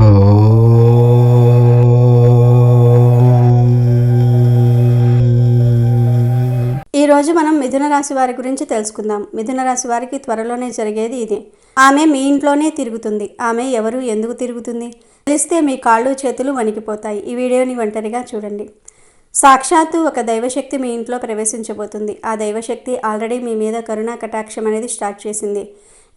ఈరోజు మనం మిథున రాశి వారి గురించి తెలుసుకుందాం. మిథున రాశి వారికి త్వరలోనే జరిగేది ఇది. ఆమె మీ ఇంట్లోనే తిరుగుతుంది. ఆమె ఎవరు, ఎందుకు తిరుగుతుంది తెలిస్తే మీ కాళ్ళు చేతులు వణికిపోతాయి. ఈ వీడియోని ఒంటరిగా చూడండి. సాక్షాత్తు ఒక దైవశక్తి మీ ఇంట్లో ప్రవేశించబోతుంది. ఆ దైవశక్తి ఆల్రెడీ మీ మీద కరుణా కటాక్షం అనేది స్టార్ట్ చేసింది.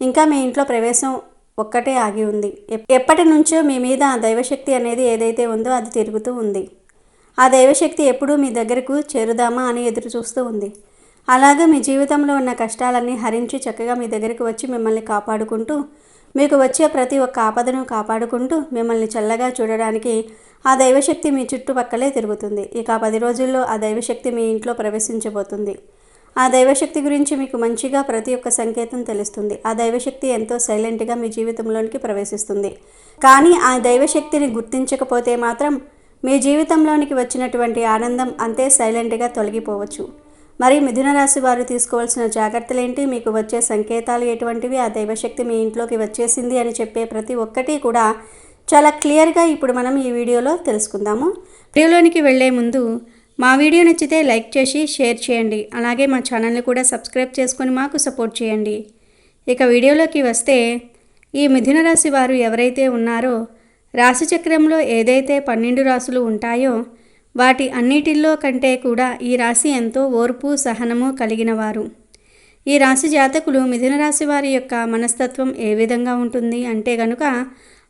ఇంకా మీ ఇంట్లో ప్రవేశం ఒక్కటే ఆగి ఉంది. ఎప్పటి నుంచో మీ మీద ఆ దైవశక్తి అనేది ఏదైతే ఉందో అది తిరుగుతూ ఉంది. ఆ దైవశక్తి ఎప్పుడూ మీ దగ్గరకు చేరుదామా అని ఎదురు చూస్తూ ఉంది. అలాగే మీ జీవితంలో ఉన్న కష్టాలన్నీ హరించి చక్కగా మీ దగ్గరకు వచ్చి మిమ్మల్ని కాపాడుకుంటూ, మీకు వచ్చే ప్రతి ఒక్క ఆపదను కాపాడుకుంటూ మిమ్మల్ని చల్లగా చూడడానికి ఆ దైవశక్తి మీ చుట్టుపక్కలే తిరుగుతుంది. ఇక 10 రోజుల్లో ఆ దైవశక్తి మీ ఇంట్లో ప్రవేశించబోతుంది. ఆ దైవశక్తి గురించి మీకు మంచిగా ప్రతి ఒక్క సంకేతం తెలుస్తుంది. ఆ దైవశక్తి ఎంతో సైలెంట్గా మీ జీవితంలోనికి ప్రవేశిస్తుంది. కానీ ఆ దైవశక్తిని గుర్తించకపోతే మాత్రం మీ జీవితంలోనికి వచ్చినటువంటి ఆనందం అంతే సైలెంట్గా తొలగిపోవచ్చు. మరి మిథున రాశి వారు తీసుకోవాల్సిన జాగ్రత్తలు ఏంటి, మీకు వచ్చే సంకేతాలు ఎటువంటివి, ఆ దైవశక్తి మీ ఇంట్లోకి వచ్చేసింది అని చెప్పే ప్రతి ఒక్కటి కూడా చాలా క్లియర్గా ఇప్పుడు మనం ఈ వీడియోలో తెలుసుకుందాము. వీడియోలోనికి వెళ్ళే ముందు మా వీడియో నచ్చితే లైక్ చేసి షేర్ చేయండి. అలాగే మా ఛానల్ని కూడా సబ్స్క్రైబ్ చేసుకొని మాకు సపోర్ట్ చేయండి. ఇక వీడియోలోకి వస్తే, ఈ మిథున రాశి వారు ఎవరైతే ఉన్నారో రాశిచక్రంలో ఏదైతే 12 రాశులు ఉంటాయో వాటి అన్నిటిల్లో కంటే కూడా ఈ రాశి ఎంతో ఓర్పు సహనము కలిగిన వారు. ఈ రాశి జాతకులు మిథున రాశి వారి యొక్క మనస్తత్వం ఏ విధంగా ఉంటుంది అంటే గనుక,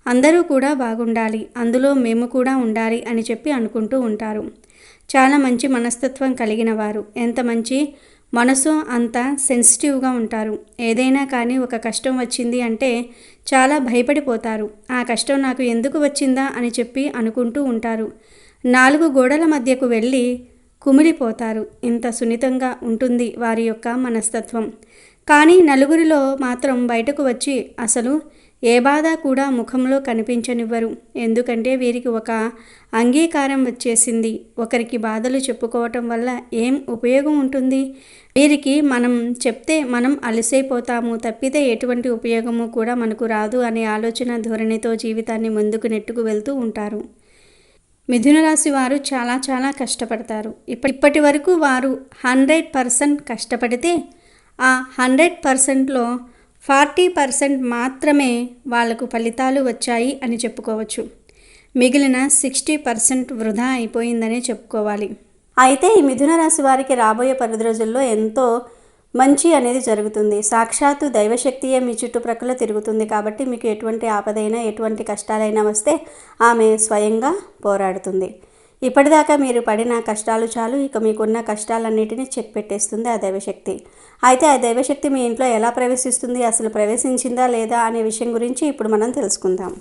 అందరూ కూడా బాగుండాలి, అందులో మేము కూడా ఉండాలి అని చెప్పి అనుకుంటూ ఉంటారు. చాలా మంచి మనస్తత్వం కలిగిన వారు. ఎంత మంచి మనసు అంత సెన్సిటివ్గా ఉంటారు. ఏదైనా కానీ ఒక కష్టం వచ్చింది అంటే చాలా భయపడిపోతారు. ఆ కష్టం నాకు ఎందుకు వచ్చిందా అని చెప్పి అనుకుంటూ ఉంటారు. 4 గోడల మధ్యకు వెళ్ళి కుమిలిపోతారు. ఇంత సున్నితంగా ఉంటుంది వారి యొక్క మనస్తత్వం. కానీ నలుగురిలో మాత్రం బయటకు వచ్చి అసలు ఏ బాధ కూడా ముఖంలో కనిపించనివ్వరు. ఎందుకంటే వీరికి ఒక అంగీకారం వచ్చేసింది. ఒకరికి బాధలు చెప్పుకోవటం వల్ల ఏం ఉపయోగం ఉంటుంది? వీరికి మనం చెప్తే మనం అలసైపోతాము, తప్పితే ఎటువంటి ఉపయోగము కూడా మనకు రాదు అనే ఆలోచన ధోరణితో జీవితాన్ని ముందుకు నెట్టుకు వెళ్తూ ఉంటారు. మిథున రాశి వారు చాలా చాలా కష్టపడతారు. ఇప్పటి వరకు వారు 100% కష్టపడితే ఆ 100%లో 40% మాత్రమే వాళ్లకు ఫలితాలు వచ్చాయి అని చెప్పుకోవచ్చు. మిగిలిన 60% వృధా అయిపోయిందనే చెప్పుకోవాలి. అయితే ఈ మిథున రాశి వారికి రాబోయే 10 రోజుల్లో ఎంతో మంచి అనేది జరుగుతుంది. సాక్షాత్తు దైవశక్తియే మీ చుట్టుప్రక్కల తిరుగుతుంది. కాబట్టి మీకు ఎటువంటి ఆపదైనా ఎటువంటి కష్టాలైనా వస్తే ఆమె స్వయంగా పోరాడుతుంది. ఇప్పటిదాకా మీరు పడిన కష్టాలు చాలు, ఇక మీకున్న కష్టాలన్నిటినీ చెక్ పెట్టేస్తుంది ఆ దైవశక్తి. అయితే ఆ దైవశక్తి మీ ఇంట్లో ఎలా ప్రవేశిస్తుంది, అసలు ప్రవేశించిందా లేదా అనే విషయం గురించి ఇప్పుడు మనం తెలుసుకుందాం.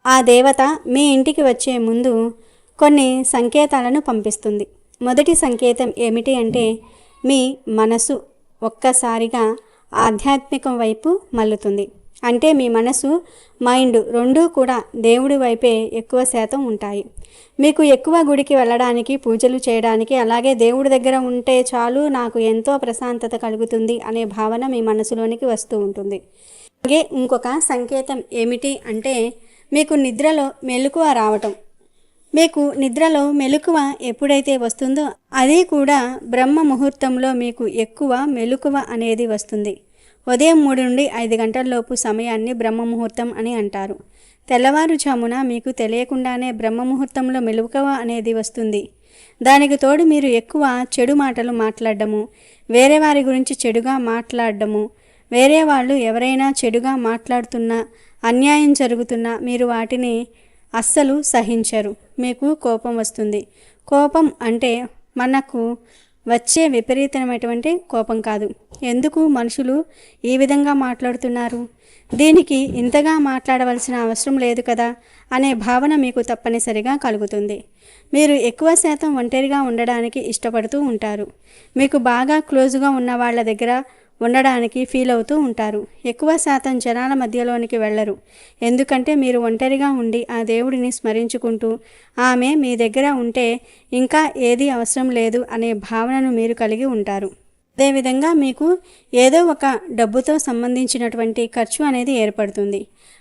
ఆ దేవత మీ ఇంటికి వచ్చే ముందు కొన్ని సంకేతాలను పంపిస్తుంది. మొదటి సంకేతం ఏమిటి అంటే, మీ మనసు ఒక్కసారిగా ఆధ్యాత్మికం వైపు మల్లుతుంది. అంటే మీ మనసు, మైండ్ రెండూ కూడా దేవుడి వైపే ఎక్కువ శాతం ఉంటాయి. మీకు ఎక్కువ గుడికి వెళ్ళడానికి, పూజలు చేయడానికి, అలాగే దేవుడి దగ్గర ఉంటే చాలు నాకు ఎంతో ప్రశాంతత కలుగుతుంది అనే భావన మీ మనసులోనికి వస్తూ ఉంటుంది. అలాగే ఇంకొక సంకేతం ఏమిటి అంటే, మీకు నిద్రలో మెలకువ రావటం. మీకు నిద్రలో మెలకువ ఎప్పుడైతే వస్తుందో అది కూడా బ్రహ్మ ముహూర్తంలో మీకు ఎక్కువ మెలకువ అనేది వస్తుంది. ఉదయం 3 నుండి 5 గంటలలోపు సమయాన్ని బ్రహ్మ ముహూర్తం అని అంటారు. తెల్లవారుజామున మీకు తెలియకుండానే బ్రహ్మ ముహూర్తంలో మెలకువ అనేది వస్తుంది. దానికి తోడు మీరు ఎక్కువ చెడు మాటలు మాట్లాడడము, వేరే వారి గురించి చెడుగా మాట్లాడడము, వేరే వాళ్ళు ఎవరైనా చెడుగా మాట్లాడుతున్నా, అన్యాయం జరుగుతున్నా మీరు వాటిని అస్సలు సహించరు. మీకు కోపం వస్తుంది. కోపం అంటే మనకు వచ్చే విపరీతమైనటువంటి కోపం కాదు. ఎందుకు మనుషులు ఈ విధంగా మాట్లాడుతున్నారు, దీనికి ఇంతగా మాట్లాడవలసిన అవసరం లేదు కదా అనే భావన మీకు తప్పనిసరిగా కలుగుతుంది. మీరు ఎక్కువ శాతం ఒంటరిగా ఉండడానికి ఇష్టపడుతూ ఉంటారు. మీకు బాగా క్లోజ్గా ఉన్న వాళ్ళ దగ్గర ఉండడానికి ఫీల్ అవుతూ ఉంటారు. ఎక్కువ శాతం జనాల మధ్యలోనికి వెళ్ళరు. ఎందుకంటే మీరు ఒంటరిగా ఉండి ఆ దేవుడిని స్మరించుకుంటూ ఆమె మీ దగ్గర ఉంటే ఇంకా ఏది అవసరం లేదు అనే భావనను మీరు కలిగి ఉంటారు. అదేవిధంగా మీకు ఏదో ఒక డబ్బుతో సంబంధించినటువంటి ఖర్చు అనేది ఏర్పడుతుంది.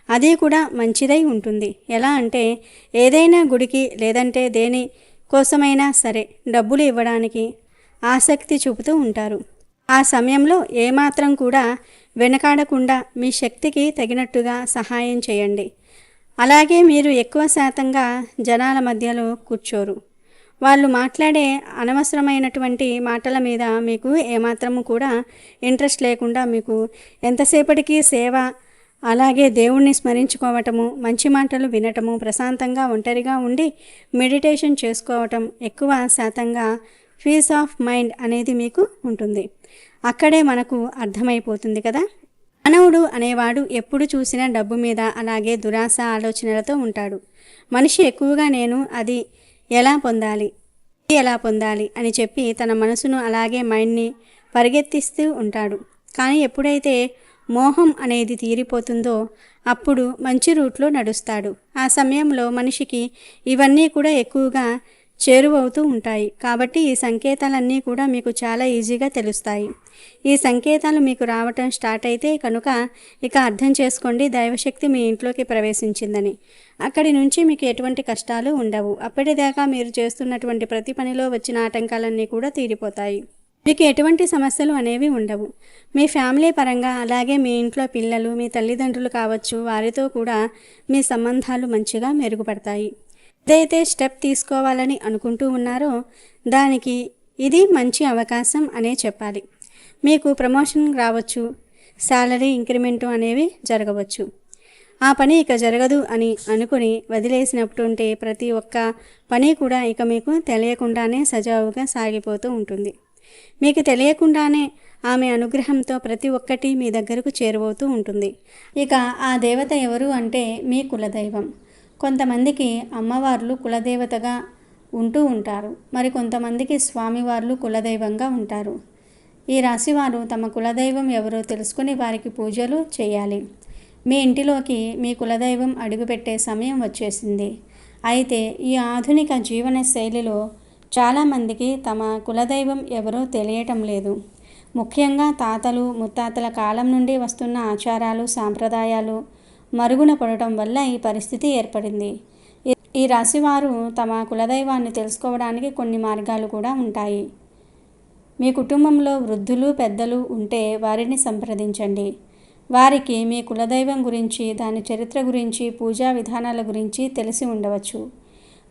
అది కూడా మంచిదై ఉంటుంది. ఎలా అంటే ఏదైనా గుడికి లేదంటే దేని కోసమైనా సరే డబ్బులు ఇవ్వడానికి ఆసక్తి చూపుతూ ఉంటారు. ఆ సమయంలో ఏమాత్రం కూడా వెనకాడకుండా మీ శక్తికి తగినట్టుగా సహాయం చేయండి. అలాగే మీరు ఎక్కువ శాతంగా జనాల మధ్యలో కూర్చోరు. వాళ్ళు మాట్లాడే అనవసరమైనటువంటి మాటల మీద మీకు ఏమాత్రము కూడా ఇంట్రెస్ట్ లేకుండా మీకు ఎంతసేపటికి సేవ, అలాగే దేవుణ్ణి స్మరించుకోవటము, మంచి మాటలు వినటము, ప్రశాంతంగా ఒంటరిగా ఉండి మెడిటేషన్ చేసుకోవటం, ఎక్కువ శాతంగా పీస్ ఆఫ్ మైండ్ అనేది మీకు ఉంటుంది. అక్కడే మనకు అర్థమైపోతుంది కదా. మానవుడు అనేవాడు ఎప్పుడు చూసినా డబ్బు మీద అలాగే దురాశ ఆలోచనలతో ఉంటాడు. మనిషి ఎక్కువగా నేను అది ఎలా పొందాలి అని చెప్పి తన మనసును అలాగే మైండ్ని పరిగెత్తిస్తూ ఉంటాడు. కానీ ఎప్పుడైతే మోహం అనేది తీరిపోతుందో అప్పుడు మంచి రూట్లో నడుస్తాడు. ఆ సమయంలో మనిషికి ఇవన్నీ కూడా ఎక్కువగా చేరువవుతూ ఉంటాయి. కాబట్టి ఈ సంకేతాలన్నీ కూడా మీకు చాలా ఈజీగా తెలుస్తాయి. ఈ సంకేతాలు మీకు రావటం స్టార్ట్ అయితే కనుక ఇక అర్థం చేసుకోండి, దైవశక్తి మీ ఇంట్లోకి ప్రవేశించిందని. అక్కడి నుంచి మీకు ఎటువంటి కష్టాలు ఉండవు. అప్పటిదాకా మీరు చేస్తున్నటువంటి ప్రతి పనిలో వచ్చిన ఆటంకాలన్నీ కూడా తీరిపోతాయి. మీకు ఎటువంటి సమస్యలు అనేవి ఉండవు. మీ ఫ్యామిలీ పరంగా అలాగే మీ ఇంట్లో పిల్లలు, మీ తల్లిదండ్రులు కావచ్చు, వారితో కూడా మీ సంబంధాలు మంచిగా మెరుగుపడతాయి. ఏదైతే స్టెప్ తీసుకోవాలని అనుకుంటూ ఉన్నారో దానికి ఇది మంచి అవకాశం అనే చెప్పాలి. మీకు ప్రమోషన్ రావచ్చు, శాలరీ ఇంక్రిమెంటు అనేవి జరగవచ్చు. ఆ పని ఇక జరగదు అని అనుకుని వదిలేసినట్టుంటే ప్రతి ఒక్క పని కూడా ఇక మీకు తెలియకుండానే సజావుగా సాగిపోతూ ఉంటుంది. మీకు తెలియకుండానే ఆమె అనుగ్రహంతో ప్రతి ఒక్కటి మీ దగ్గరకు చేరువవుతూ ఉంటుంది. ఇక ఆ దేవత ఎవరు అంటే మీ కులదైవం. కొంతమందికి అమ్మవార్లు కులదేవతగా ఉంటూ ఉంటారు. మరి కొంతమందికి స్వామివార్లు కులదైవంగా ఉంటారు. ఈ రాశివారు తమ కులదైవం ఎవరో తెలుసుకుని వారికి పూజలు చేయాలి. మీ ఇంటిలోకి మీ కులదైవం అడుగుపెట్టే సమయం వచ్చేసింది. అయితే ఈ ఆధునిక జీవన శైలిలో చాలామందికి తమ కులదైవం ఎవరో తెలియటం లేదు. ముఖ్యంగా తాతలు ముత్తాతల కాలం నుండి వస్తున్న ఆచారాలు సాంప్రదాయాలు మరుగున పడటం వల్ల ఈ పరిస్థితి ఏర్పడింది. ఈ రాశివారు తమ కులదైవాన్ని తెలుసుకోవడానికి కొన్ని మార్గాలు కూడా ఉంటాయి. మీ కుటుంబంలో వృద్ధులు పెద్దలు ఉంటే వారిని సంప్రదించండి. వారికి మీ కులదైవం గురించి, దాని చరిత్ర గురించి, పూజా విధానాల గురించి తెలిసి ఉండవచ్చు.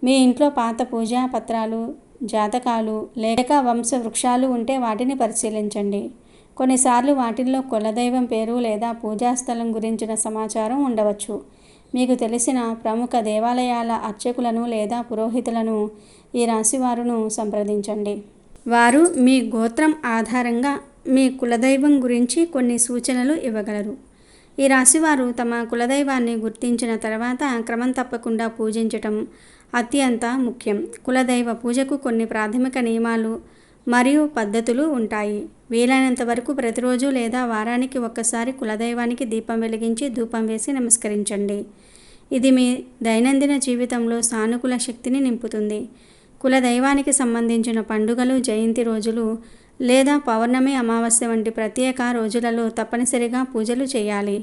మీ ఇంట్లో పాత పూజా పత్రాలు, జాతకాలు లేక వంశ వృక్షాలు ఉంటే వాటిని పరిశీలించండి. కొన్నిసార్లు వాటిల్లో కులదైవం పేరు లేదా పూజాస్థలం గురించిన సమాచారం ఉండవచ్చు. మీకు తెలిసిన ప్రముఖ దేవాలయాల అర్చకులను లేదా పురోహితులను ఈ రాశివారును సంప్రదించండి. వారు మీ గోత్రం ఆధారంగా మీ కులదైవం గురించి కొన్ని సూచనలు ఇవ్వగలరు. ఈ రాశివారు తమ కులదైవాన్ని గుర్తించిన తర్వాత క్రమం తప్పకుండా పూజించటం అత్యంత ముఖ్యం. కులదైవ పూజకు కొన్ని ప్రాథమిక నియమాలు మరియు పద్ధతులు ఉంటాయి. వీలైనంత వరకు ప్రతిరోజు లేదా వారానికి ఒక్కసారి కులదైవానికి దీపం వెలిగించి ధూపం వేసి నమస్కరించండి. ఇది మీ దైనందిన జీవితంలో సానుకూల శక్తిని నింపుతుంది. కులదైవానికి సంబంధించిన పండుగలు, జయంతి రోజులు లేదా పౌర్ణమి, అమావాస్య వంటి ప్రత్యేక రోజులలో తప్పనిసరిగా పూజలు చేయాలి.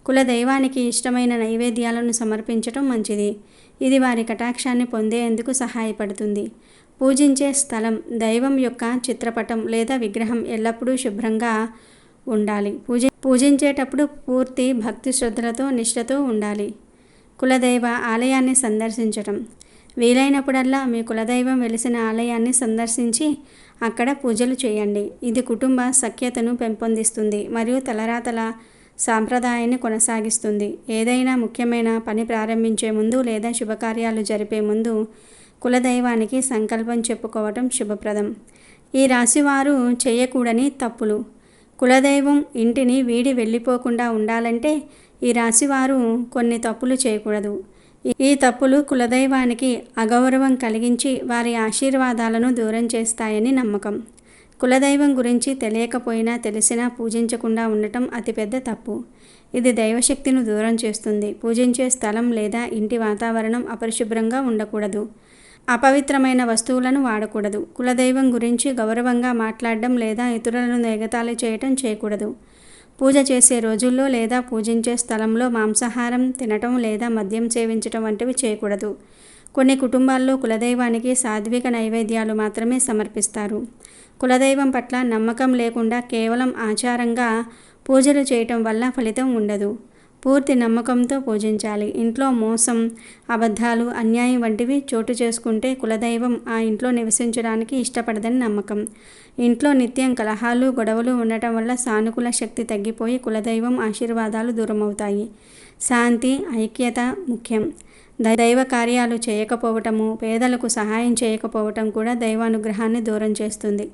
కులదైవానికి ఇష్టమైన నైవేద్యాలను సమర్పించటం మంచిది. ఇది వారి కటాక్షాన్ని పొందేందుకు సహాయపడుతుంది. పూజించే స్థలం, దైవం యొక్క చిత్రపటం లేదా విగ్రహం ఎల్లప్పుడూ శుభ్రంగా ఉండాలి. పూజించేటప్పుడు పూర్తి భక్తి శ్రద్ధలతో నిష్ఠతో ఉండాలి. కులదైవ ఆలయాన్ని సందర్శించటం. వీలైనప్పుడల్లా మీ కులదైవం వెలిసిన ఆలయాన్ని సందర్శించి అక్కడ పూజలు చేయండి. ఇది కుటుంబ సఖ్యతను పెంపొందిస్తుంది మరియు తలరాతల సాంప్రదాయాన్ని కొనసాగిస్తుంది. ఏదైనా ముఖ్యమైన పని ప్రారంభించే ముందు లేదా శుభకార్యాలు జరిపే ముందు కులదైవానికి సంకల్పం చెప్పుకోవటం శుభప్రదం. ఈ రాశివారు చేయకూడని తప్పులు. కులదైవం ఇంటిని వీడి వెళ్ళిపోకుండా ఉండాలంటే ఈ రాశివారు కొన్ని తప్పులు చేయకూడదు. ఈ తప్పులు కులదైవానికి అగౌరవం కలిగించి వారి ఆశీర్వాదాలను దూరం చేస్తాయని నమ్మకం. కులదైవం గురించి తెలియకపోయినా తెలిసినా పూజించకుండా ఉండటం అతిపెద్ద తప్పు. ఇది దైవశక్తిని దూరం చేస్తుంది. పూజించే స్థలం లేదా ఇంటి వాతావరణం అపరిశుభ్రంగా ఉండకూడదు. అపవిత్రమైన వస్తువులను వాడకూడదు. కులదైవం గురించి గౌరవంగా మాట్లాడడం లేదా ఇతరులను ఎగతాళి చేయకూడదు. పూజ చేసే రోజుల్లో లేదా పూజించే స్థలంలో మాంసాహారం తినటం లేదా మద్యం సేవించటం వంటివి చేయకూడదు. కొన్ని కుటుంబాల్లో కులదైవానికి సాత్విక నైవేద్యాలు మాత్రమే సమర్పిస్తారు. కులదైవం పట్ల నమ్మకం లేకుండా కేవలం ఆచారంగా పూజలు చేయటం వల్ల ఫలితం ఉండదు. పూర్తి నమ్మకంతో పూజించాలి. ఇంట్లో మోసం, అబద్ధాలు, అన్యాయం వంటివి చోటు చేసుకుంటే కులదైవం ఆ ఇంట్లో నివసించడానికి ఇష్టపడదని నమ్మకం. ఇంట్లో నిత్యం కలహాలు, గొడవలు ఉండటం వల్ల సానుకూల శక్తి తగ్గిపోయి కులదైవం ఆశీర్వాదాలు దూరమవుతాయి. శాంతి, ఐక్యత ముఖ్యం. దైవ కార్యాలు చేయకపోవటము, పేదలకు సహాయం చేయకపోవటం కూడా దైవానుగ్రహాన్ని దూరం చేస్తుంది.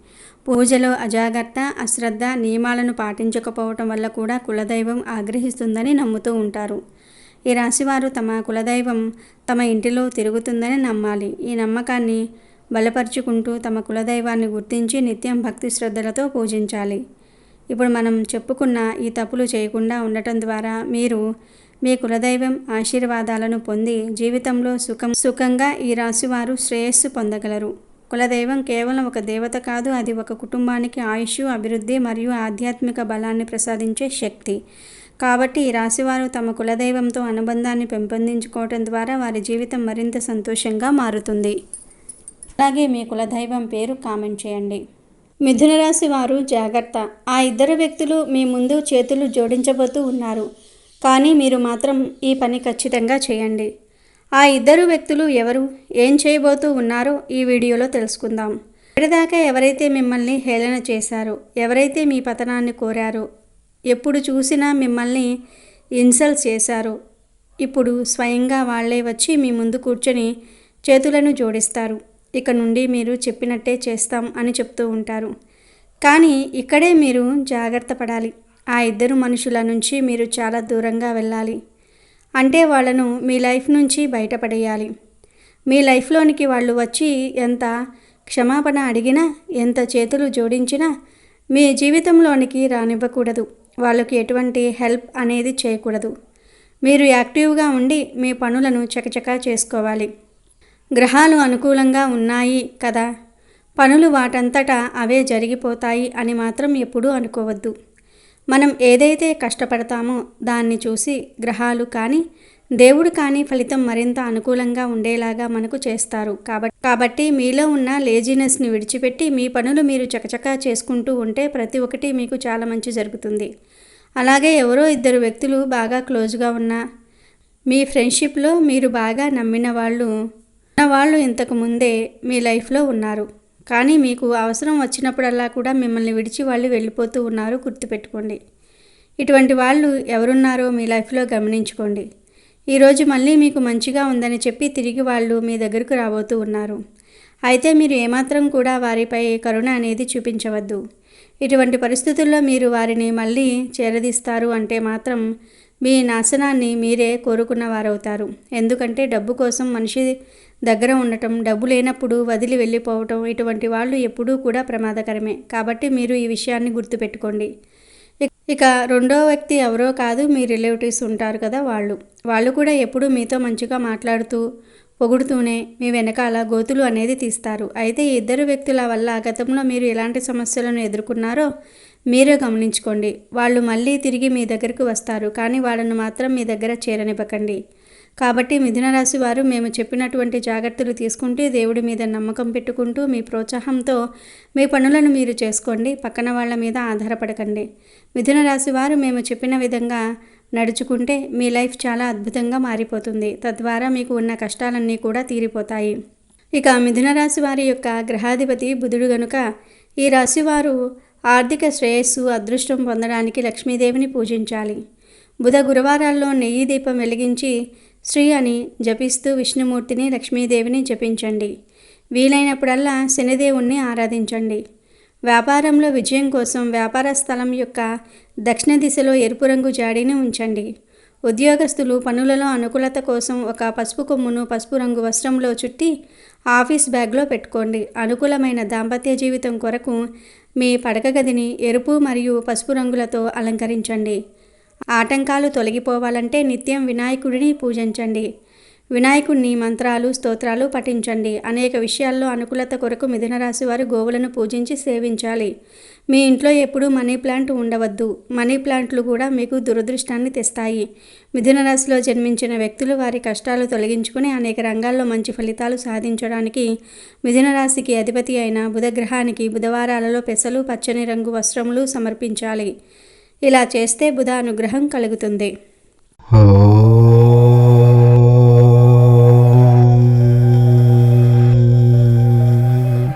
పూజలో అజాగ్రత్త, అశ్రద్ధ, నియమాలను పాటించకపోవటం వల్ల కూడా కులదైవం ఆగ్రహిస్తుందని నమ్ముతూ ఉంటారు. ఈ రాశివారు తమ కులదైవం తమ ఇంటిలో తిరుగుతుందని నమ్మాలి. ఈ నమ్మకాన్ని బలపరుచుకుంటూ తమ కులదైవాన్ని గుర్తించి నిత్యం భక్తి శ్రద్ధలతో పూజించాలి. ఇప్పుడు మనం చెప్పుకున్న ఈ తప్పులు చేయకుండా ఉండటం ద్వారా మీరు మీ కులదైవం ఆశీర్వాదాలను పొంది జీవితంలో సుఖంగా ఈ రాశివారు శ్రేయస్సు పొందగలరు. కులదైవం కేవలం ఒక దేవత కాదు, అది ఒక కుటుంబానికి ఆయుష్, అభివృద్ధి మరియు ఆధ్యాత్మిక బలాన్ని ప్రసాదించే శక్తి. కాబట్టి ఈ రాశివారు తమ కులదైవంతో అనుబంధాన్ని పెంపొందించుకోవటం ద్వారా వారి జీవితం మరింత సంతోషంగా మారుతుంది. అలాగే మీ కులదైవం పేరు కామెంట్ చేయండి. మిథున రాశి వారు జాగ్రత్త. ఆ ఇద్దరు వ్యక్తులు మీ ముందు చేతులు జోడించబోతూ ఉన్నారు, కానీ మీరు మాత్రం ఈ పని ఖచ్చితంగా చేయండి. ఆ ఇద్దరు వ్యక్తులు ఎవరు, ఏం చేయబోతూ ఉన్నారో ఈ వీడియోలో తెలుసుకుందాం. ఇప్పటిదాకా ఎవరైతే మిమ్మల్ని హేళన చేశారో, ఎవరైతే మీ పతనాన్ని కోరారో, ఎప్పుడు చూసినా మిమ్మల్ని ఇన్సల్ట్ చేశారో, ఇప్పుడు స్వయంగా వాళ్ళే వచ్చి మీ ముందు కూర్చొని చేతులను జోడిస్తారు. ఇక నుండి మీరు చెప్పినట్టే చేస్తాం అని చెప్తూ ఉంటారు. కానీ ఇక్కడే మీరు జాగ్రత్త పడాలి. ఆ ఇద్దరు మనుషుల నుంచి మీరు చాలా దూరంగా వెళ్ళాలి. అంటే వాళ్ళను మీ లైఫ్ నుంచి బయటపడేయాలి. మీ లైఫ్లోనికి వాళ్ళు వచ్చి ఎంత క్షమాపణ అడిగినా, ఎంత చేతులు జోడించినా మీ జీవితంలోనికి రానివ్వకూడదు. వాళ్ళకి ఎటువంటి హెల్ప్ అనేది చేయకూడదు. మీరు యాక్టివ్గా ఉండి మీ పనులను చకచకా చేసుకోవాలి. గ్రహాలు అనుకూలంగా ఉన్నాయి కదా, పనులు వాటంతటా అవే జరిగిపోతాయి అని మాత్రం ఎప్పుడూ అనుకోవద్దు. మనం ఏదైతే కష్టపడతామో దాన్ని చూసి గ్రహాలు కానీ దేవుడు కానీ ఫలితం మరింత అనుకూలంగా ఉండేలాగా మనకు చేస్తారు. కాబట్టి మీలో ఉన్న లేజినెస్ని విడిచిపెట్టి మీ పనులు మీరు చకచకా చేసుకుంటూ ఉంటే ప్రతి ఒక్కటి మీకు చాలా మంచి జరుగుతుంది. అలాగే ఎవరో ఇద్దరు వ్యక్తులు బాగా క్లోజ్గా ఉన్నా, మీ ఫ్రెండ్షిప్లో మీరు బాగా నమ్మిన వాళ్ళు ఇంతకు ముందే మీ లైఫ్లో ఉన్నారు, కానీ మీకు అవసరం వచ్చినప్పుడల్లా కూడా మిమ్మల్ని విడిచి వాళ్ళు వెళ్ళిపోతూ ఉన్నారు. గుర్తుపెట్టుకోండి. ఇటువంటి వాళ్ళు ఎవరున్నారో మీ లైఫ్లో గమనించుకోండి. ఈరోజు మళ్ళీ మీకు మంచిగా ఉందని చెప్పి తిరిగి వాళ్ళు మీ దగ్గరకు రాబోతూ ఉన్నారు. అయితే మీరు ఏమాత్రం కూడా వారిపై కరుణ అనేది చూపించవద్దు. ఇటువంటి పరిస్థితుల్లో మీరు వారిని మళ్ళీ చేరదీస్తారు అంటే మాత్రం మీ నాశనాన్ని మీరే కోరుకున్న వారవుతారు. ఎందుకంటే డబ్బు కోసం మనిషి దగ్గర ఉండటం, డబ్బు లేనప్పుడు వదిలి వెళ్ళిపోవటం, ఇటువంటి వాళ్ళు ఎప్పుడూ కూడా ప్రమాదకరమే. కాబట్టి మీరు ఈ విషయాన్ని గుర్తుపెట్టుకోండి. ఇక రెండో వ్యక్తి ఎవరో కాదు, మీ రిలేటివ్స్ ఉంటారు కదా, వాళ్ళు కూడా ఎప్పుడూ మీతో మంచిగా మాట్లాడుతూ పొగుడుతూనే మీ వెనకాల గోతులు అనేది తీస్తారు. అయితే ఈ ఇద్దరు వ్యక్తుల వల్ల గతంలో మీరు ఎలాంటి సమస్యలను ఎదుర్కొన్నారో మీరే గమనించుకోండి. వాళ్ళు మళ్ళీ తిరిగి మీ దగ్గరకు వస్తారు, కానీ వాళ్ళను మాత్రం మీ దగ్గర చేరనివ్వకండి. కాబట్టి మిథున రాశి వారు మేము చెప్పినటువంటి జాగ్రత్తలు తీసుకుంటూ దేవుడి మీద నమ్మకం పెట్టుకుంటూ మీ ప్రోత్సాహంతో మీ పనులను మీరు చేసుకోండి. పక్కన వాళ్ళ మీద ఆధారపడకండి. మిథున రాశి వారు మేము చెప్పిన విధంగా నడుచుకుంటే మీ లైఫ్ చాలా అద్భుతంగా మారిపోతుంది. తద్వారా మీకు ఉన్న కష్టాలన్నీ కూడా తీరిపోతాయి. ఇక మిథున రాశి వారి యొక్క గ్రహాధిపతి బుధుడు గనుక ఈ రాశివారు ఆర్థిక శ్రేయస్సు, అదృష్టం పొందడానికి లక్ష్మీదేవిని పూజించాలి. బుధ గురువారాల్లో నెయ్యి దీపం వెలిగించి శ్రీ అని జపిస్తూ విష్ణుమూర్తిని, లక్ష్మీదేవిని జపించండి. వీలైనప్పుడల్లా శనిదేవుణ్ణి ఆరాధించండి. వ్యాపారంలో విజయం కోసం వ్యాపార స్థలం యొక్క దక్షిణ దిశలో ఎరుపు రంగు జాడీని ఉంచండి. ఉద్యోగస్తులు పనులలో అనుకూలత కోసం ఒక పసుపు కొమ్మును పసుపు రంగు వస్త్రంలో చుట్టి ఆఫీస్ బ్యాగ్లో పెట్టుకోండి. అనుకూలమైన దాంపత్య జీవితం కొరకు మీ పడక గదిని ఎరుపు మరియు పసుపు రంగులతో అలంకరించండి. ఆటంకాలు తొలగిపోవాలంటే నిత్యం వినాయకుడిని పూజించండి. వినాయకుడిని మంత్రాలు స్తోత్రాలు పఠించండి. అనేక విషయాల్లో అనుకూలత కొరకు మిథున రాశి వారు గోవులను పూజించి సేవించాలి. మీ ఇంట్లో ఎప్పుడూ మనీ ప్లాంట్ ఉండవద్దు. మనీ ప్లాంట్లు కూడా మీకు దురదృష్టాన్ని తెస్తాయి. మిథున రాశిలో జన్మించిన వ్యక్తులు వారి కష్టాలు తొలగించుకుని అనేక రంగాల్లో మంచి ఫలితాలు సాధించడానికి మిథున రాశికి అధిపతి అయిన బుధగ్రహానికి బుధవారాలలో పెసలు, పచ్చని రంగు వస్త్రములు సమర్పించాలి. ఇలా చేస్తే బుధ అనుగ్రహం కలుగుతుంది.